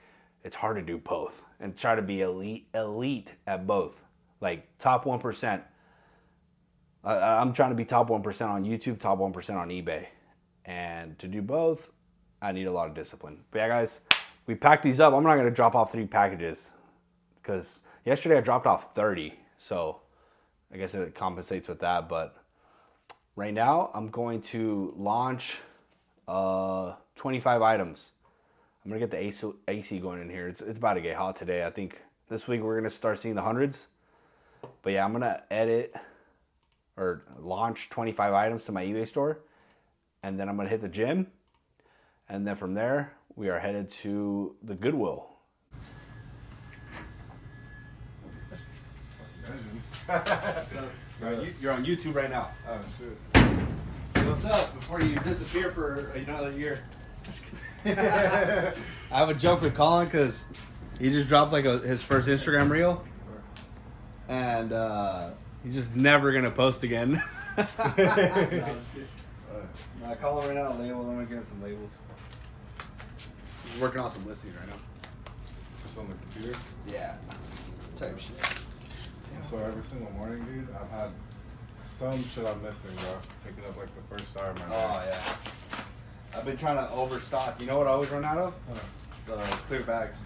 It's hard to do both and try to be elite at both. Like, top 1%. I'm trying to be top 1% on YouTube, top 1% on eBay. And to do both, I need a lot of discipline. But yeah, guys, we packed these up. I'm not going to drop off 3 packages because yesterday I dropped off 30. So I guess it compensates with that. But right now I'm going to launch 25 items. I'm going to get the AC going in here. It's about to get hot today. I think this week we're going to start seeing the hundreds. But yeah, I'm going to edit or launch 25 items to my eBay store. And then I'm going to hit the gym. And then from there, we are headed to the Goodwill. You're on YouTube right now. Oh shit. So what's up before you disappear for another year? I have a joke with Colin because he just dropped like his first Instagram reel, and he's just never gonna post again. I call him right now. Label. I'm gonna get some labels. He's working on some listings right now. Just on the computer? Yeah. Type shit. So every single morning, dude, I've had some shit I'm missing, bro. Taking up like the first hour of my day. Oh yeah. I've been trying to overstock. You know what I always run out of? The clear bags.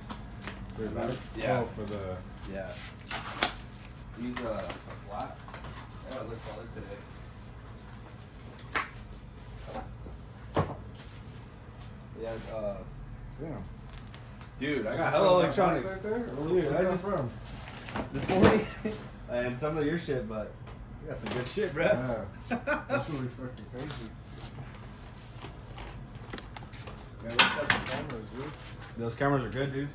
Clear bags? Yeah. Oh, for the... Yeah. These are flat. I gotta list all this today. Yeah, Damn. dude, I got hella electronics. Right there? Dude, Where's I that just from? this morning, and some of your shit, but you got some good shit, bro. Yeah. That's really fucking crazy. Yeah, those fucking cameras, dude. Those cameras are good, dude.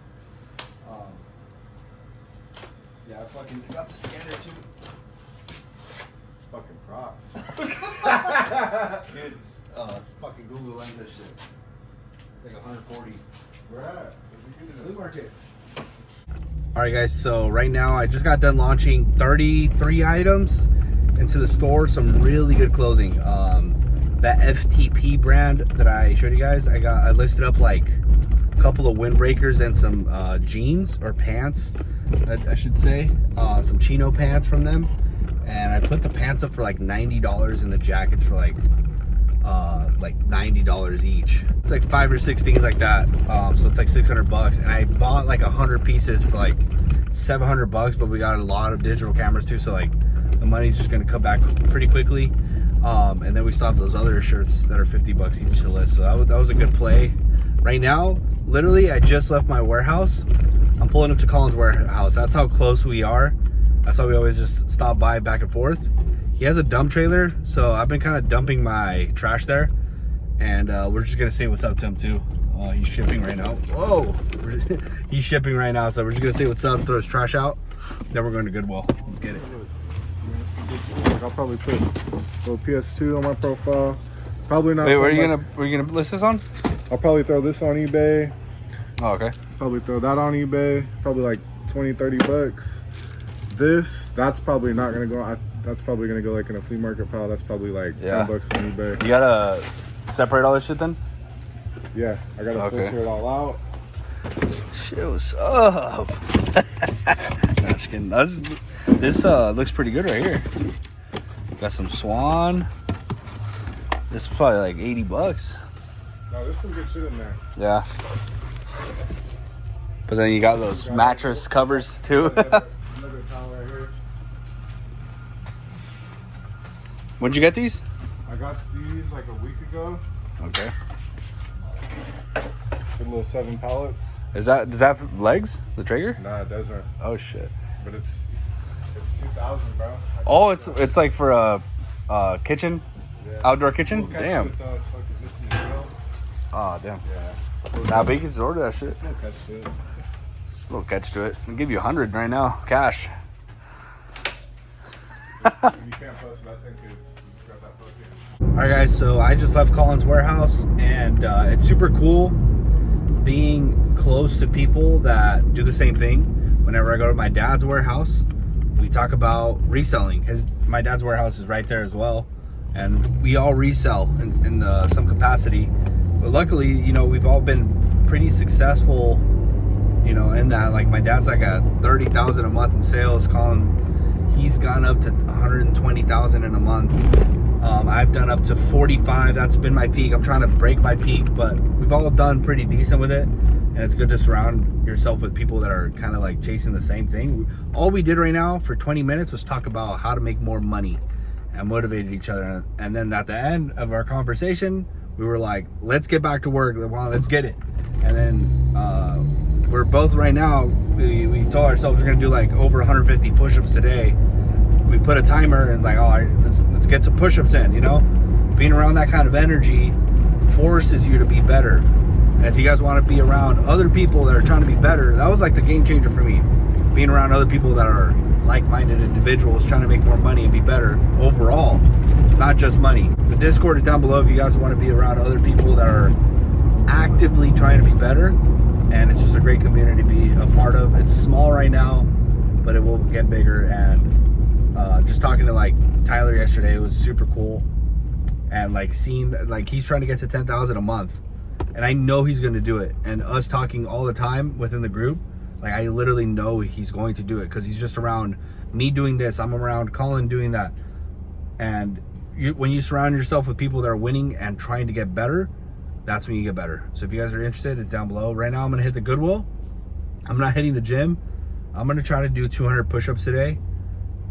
Yeah, I fucking got the scanner too. fucking props. Dude, fucking Google lens that shit. It's like 140. Where at? Flea market. All right, guys. So right now, I just got done launching 33 items into the store. Some really good clothing. That FTP brand that I showed you guys, I listed up like a couple of windbreakers and some jeans or pants, I should say, some chino pants from them. And I put the pants up for like $90 and the jackets for like $90 each. It's like 5 or 6 things like that. So it's like $600, and I bought like 100 pieces for like $700, but we got a lot of digital cameras too, so like the money's just gonna come back pretty quickly. And then we still have those other shirts that are $50 each to list. So that was a good play. Right now, literally, I just left my warehouse. I'm pulling up to Colin's warehouse. That's how close we are. That's why we always just stop by back and forth. He has a dump trailer, so I've been kind of dumping my trash there, and we're just gonna say what's up to him too. He's shipping right now. Whoa, he's shipping right now, so we're just gonna say what's up, throw his trash out, then we're going to Goodwill. Let's get it. I'll probably put a little PS2 on my profile. Probably not. Wait, where are you gonna list this on? I'll probably throw this on eBay. Oh, okay. Probably throw that on eBay. Probably like 20-30 bucks. That's probably not gonna go. That's probably gonna go like in a flea market pile. That's probably like $10 on eBay. You gotta separate all this shit then? Yeah, I gotta filter it all out. Shit, what's up? No, just kidding. This looks pretty good right here. Got some Swan. This is probably like $80. No, there's some good shit in there. Yeah. But then you got those mattress covers too. Another towel right here. When'd you get these? I got these like a week ago. Okay. Good little 7 pallets. Does that have legs? The Traeger? Nah, it doesn't. Oh shit. But it's 2,000, bro. Oh, it's like for a kitchen, outdoor kitchen. Damn. It's fucking missing the grill. Oh damn. Yeah. Now, but you can just order that shit. No catch to it. Just a little catch to it. I'll give you 100 right now, cash. You can't post nothing because you just got that fucking. All right, guys. So I just left Colin's warehouse, and it's super cool being close to people that do the same thing. Whenever I go to my dad's warehouse, we talk about reselling. My dad's warehouse is right there as well, and we all resell in some capacity. But luckily, we've all been pretty successful, in that. Like my dad's like at $30,000 a month in sales. Colin, he's gone up to $120,000 in a month. I've done up to 45. That's been my peak. I'm trying to break my peak, but we've all done pretty decent with it. And it's good to surround yourself with people that are kind of like chasing the same thing. All we did right now for 20 minutes was talk about how to make more money and motivated each other. And then at the end of our conversation, we were like, let's get back to work. Well, let's get it. And then we're both right now, we told ourselves we're going to do like over 150 push-ups today. We put a timer and like, all right, let's get some push-ups in, Being around that kind of energy forces you to be better. And if you guys want to be around other people that are trying to be better, that was like the game changer for me. Being around other people that are like-minded individuals trying to make more money and be better overall, not just money. The Discord is down below if you guys want to be around other people that are actively trying to be better. And it's just a great community to be a part of. It's small right now, but it will get bigger. And just talking to like Tyler yesterday, it was super cool. And like seeing like he's trying to get to 10,000 a month. And I know he's going to do it. And us talking all the time within the group, like I literally know he's going to do it because he's just around me doing this. I'm around Colin doing that. And when you surround yourself with people that are winning and trying to get better, that's when you get better. So if you guys are interested, it's down below. Right now I'm going to hit the Goodwill. I'm not hitting the gym. I'm going to try to do 200 push-ups today.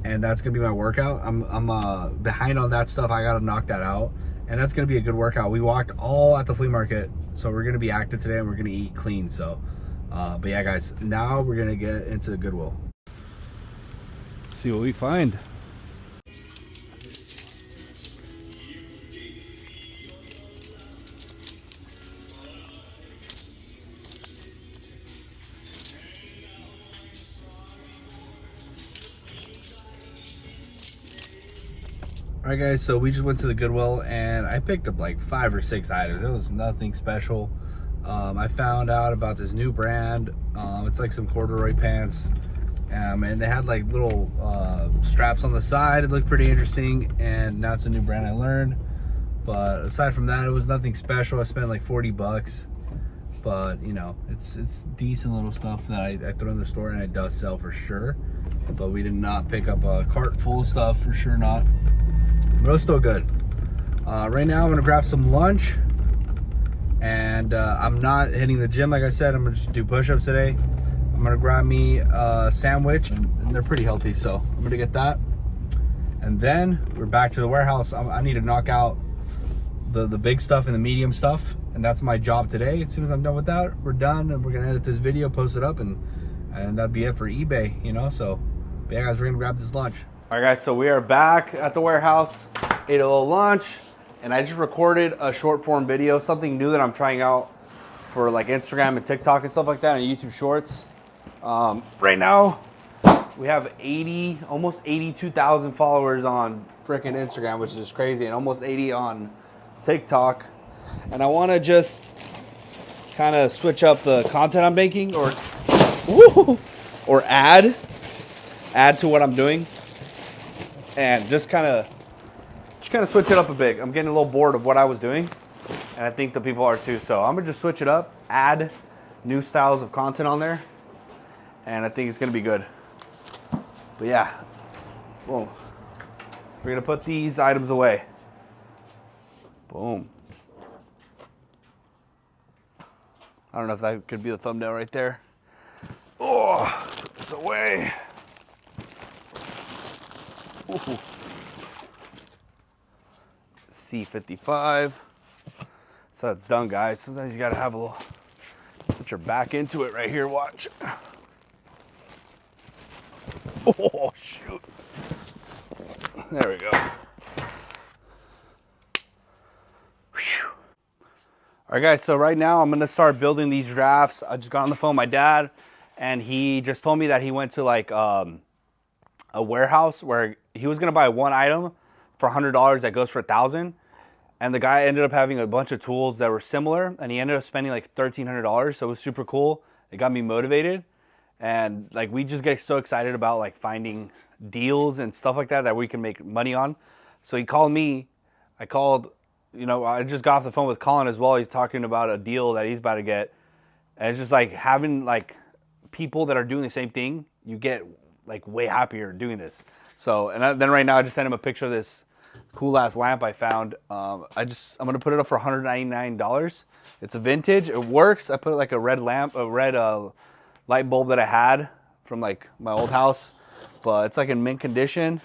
And that's going to be my workout. I'm behind on that stuff. I got to knock that out. And that's going to be a good workout. We walked all at the flea market. So we're going to be active today and we're going to eat clean. So, but yeah, guys, now we're going to get into Goodwill. Let's see what we find. All right, guys, so we just went to the Goodwill and I picked up like 5 or 6 items. It was nothing special. I found out about this new brand. It's like some corduroy pants, and they had like little straps on the side. It looked pretty interesting, and now it's a new brand I learned. But aside from that, it was nothing special. I spent like 40 bucks, but you know, it's decent little stuff that I throw in the store, and it does sell for sure. But we did not pick up a cart full of stuff, for sure not. But it was still good. Right now I'm gonna grab some lunch, and I'm not hitting the gym like I said. I'm gonna just do push-ups today. I'm gonna grab me a sandwich, and they're pretty healthy, so I'm gonna get that. And then we're back to the warehouse. I need to knock out the big stuff and the medium stuff, and that's my job today. As soon as I'm done with that, we're done, and we're gonna edit this video, post it up, and that'd be it for eBay, you know. So but yeah, guys, we're gonna grab this lunch. All right, guys, so we are back at the warehouse, ate a little lunch, and I just recorded a short form video, something new that I'm trying out for like Instagram and TikTok and stuff like that, and YouTube Shorts. Right now, we have almost 82,000 followers on freaking Instagram, which is crazy, and almost 80 on TikTok. And I want to just kind of switch up the content I'm making, or add to what I'm doing, and just kind of switch it up a bit. I'm getting a little bored of what I was doing, and I think the people are too. So I'm gonna just switch it up, add new styles of content on there, and I think it's gonna be good. But yeah, boom. We're gonna put these items away. Boom. I don't know if that could be the thumbnail right there. Oh, put this away. Ooh. C55. So that's done, guys. Sometimes you gotta have a little, put your back into it right here, watch. Oh, shoot. There we go. Whew. All right, guys, so right now I'm gonna start building these drafts. I just got on the phone with my dad, and he just told me that he went to like a warehouse where he was gonna buy one item for $100 that goes for $1,000. And the guy ended up having a bunch of tools that were similar, and he ended up spending like $1,300. So it was super cool. It got me motivated. And like, we just get so excited about like finding deals and stuff like that we can make money on. So he called me. I called, you know, I just got off the phone with Colin as well. He's talking about a deal that he's about to get. And it's just like having like people that are doing the same thing, you get like way happier doing this. So, and then right now I just sent him a picture of this cool ass lamp I found. I'm gonna put it up for $199. It's a vintage. It works. I put like a red lamp, a red light bulb that I had from like my old house, but it's like in mint condition.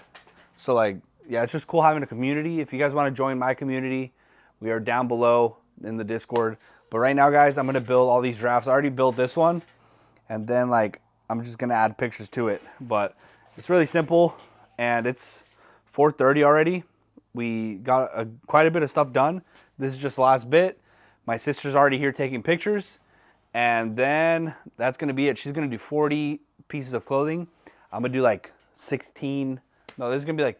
So like, yeah, it's just cool having a community. If you guys want to join my community, we are down below in the Discord. But right now, guys, I'm gonna build all these drafts. I already built this one, and then like I'm just gonna add pictures to it. But it's really simple, and it's 4:30 already. We got quite a bit of stuff done. This is just the last bit. My sister's already here taking pictures, and then that's gonna be it. She's gonna do 40 pieces of clothing. I'm gonna do like 16. No, this is gonna be like,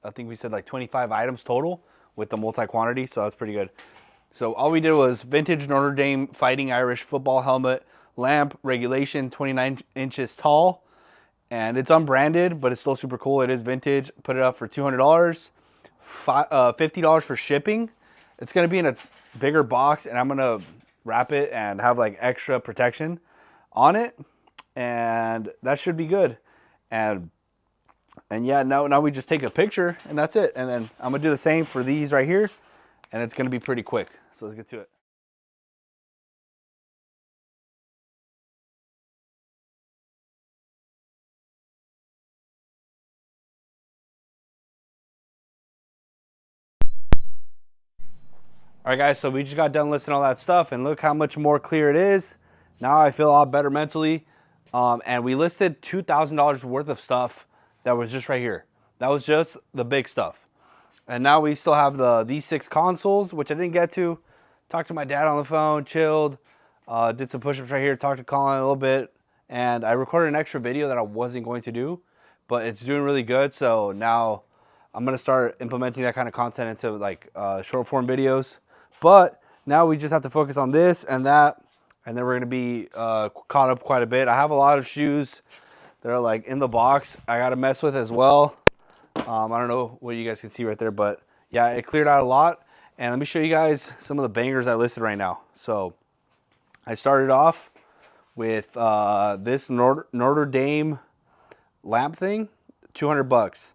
I think we said like 25 items total with the multi-quantity, so that's pretty good. So all we did was vintage Notre Dame Fighting Irish football helmet, lamp, regulation, 29 inches tall, and it's unbranded, but it's still super cool. It is vintage. Put it up for $200. $50 for shipping. It's gonna be in a bigger box, and I'm gonna wrap it and have like extra protection on it, and that should be good. And yeah, now we just take a picture, and that's it. And then I'm gonna do the same for these right here, and it's gonna be pretty quick. So let's get to it. All right, guys, so we just got done listing all that stuff, and look how much more clear it is. Now I feel a lot better mentally. And we listed $2,000 worth of stuff that was just right here. That was just the big stuff. And now we still have these 6 consoles, which I didn't get to. Talked to my dad on the phone, chilled, did some push-ups right here, talked to Colin a little bit, and I recorded an extra video that I wasn't going to do, but it's doing really good. So now I'm gonna start implementing that kind of content into like short form videos. But now we just have to focus on this and that, and then we're gonna be caught up quite a bit. I have a lot of shoes that are like in the box I gotta mess with as well. I don't know what you guys can see right there, but yeah, it cleared out a lot. And let me show you guys some of the bangers I listed right now. So I started off with this Notre Dame lamp thing, 200 bucks.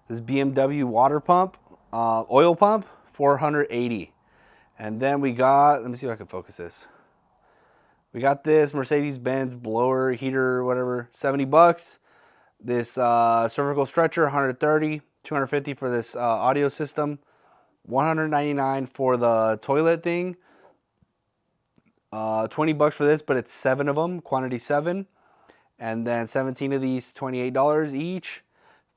This BMW water pump, oil pump, 480. And then we got, let me see if I can focus this. We got this Mercedes-Benz blower, heater, whatever, 70 bucks. This cervical stretcher, 130. 250 for this audio system. 199 for the toilet thing. 20 bucks for this, but it's 7 of them, quantity 7. And then 17 of these, $28 each.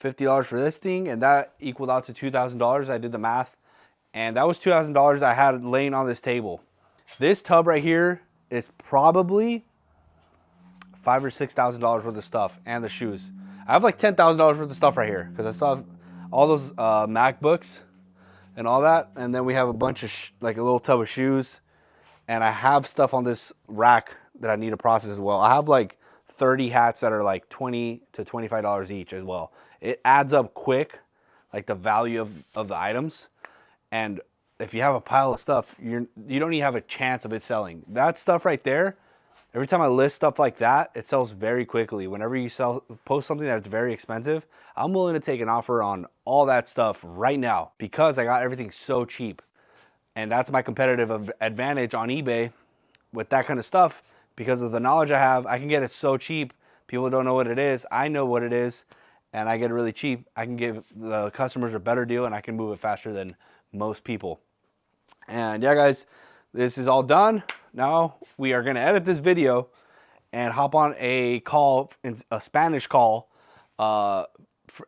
$50 for this thing, and that equaled out to $2,000. I did the math, and that was $2,000 I had laying on this table. This tub right here is probably $5,000 or $6,000 worth of stuff, and the shoes. I have like $10,000 worth of stuff right here because I still have all those MacBooks and all that, and then we have a bunch of like a little tub of shoes, and I have stuff on this rack that I need to process as well. I have like 30 hats that are like $20 to $25 each as well. It adds up quick, like the value of the items. And if you have a pile of stuff, you don't even have a chance of it selling. That stuff right there, every time I list stuff like that, it sells very quickly. Whenever you post something that's very expensive, I'm willing to take an offer on all that stuff right now because I got everything so cheap. And that's my competitive advantage on eBay with that kind of stuff. Because of the knowledge I have, I can get it so cheap. People don't know what it is. I know what it is, and I get it really cheap. I can give the customers a better deal, and I can move it faster than most people. And yeah, guys, this is all done. Now we are going to edit this video and hop on a call, a Spanish call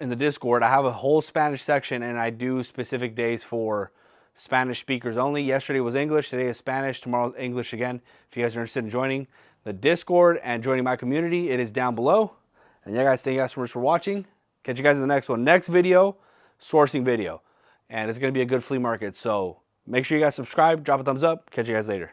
in the Discord. I have a whole Spanish section, and I do specific days for Spanish speakers only. Yesterday was English, today is Spanish, tomorrow English again. If you guys are interested in joining the Discord and joining my community, it is down below. And yeah, guys, thank you guys so much for watching. Catch you guys in the next one. Next video, sourcing video. And it's going to be a good flea market. So make sure you guys subscribe, drop a thumbs up. Catch you guys later.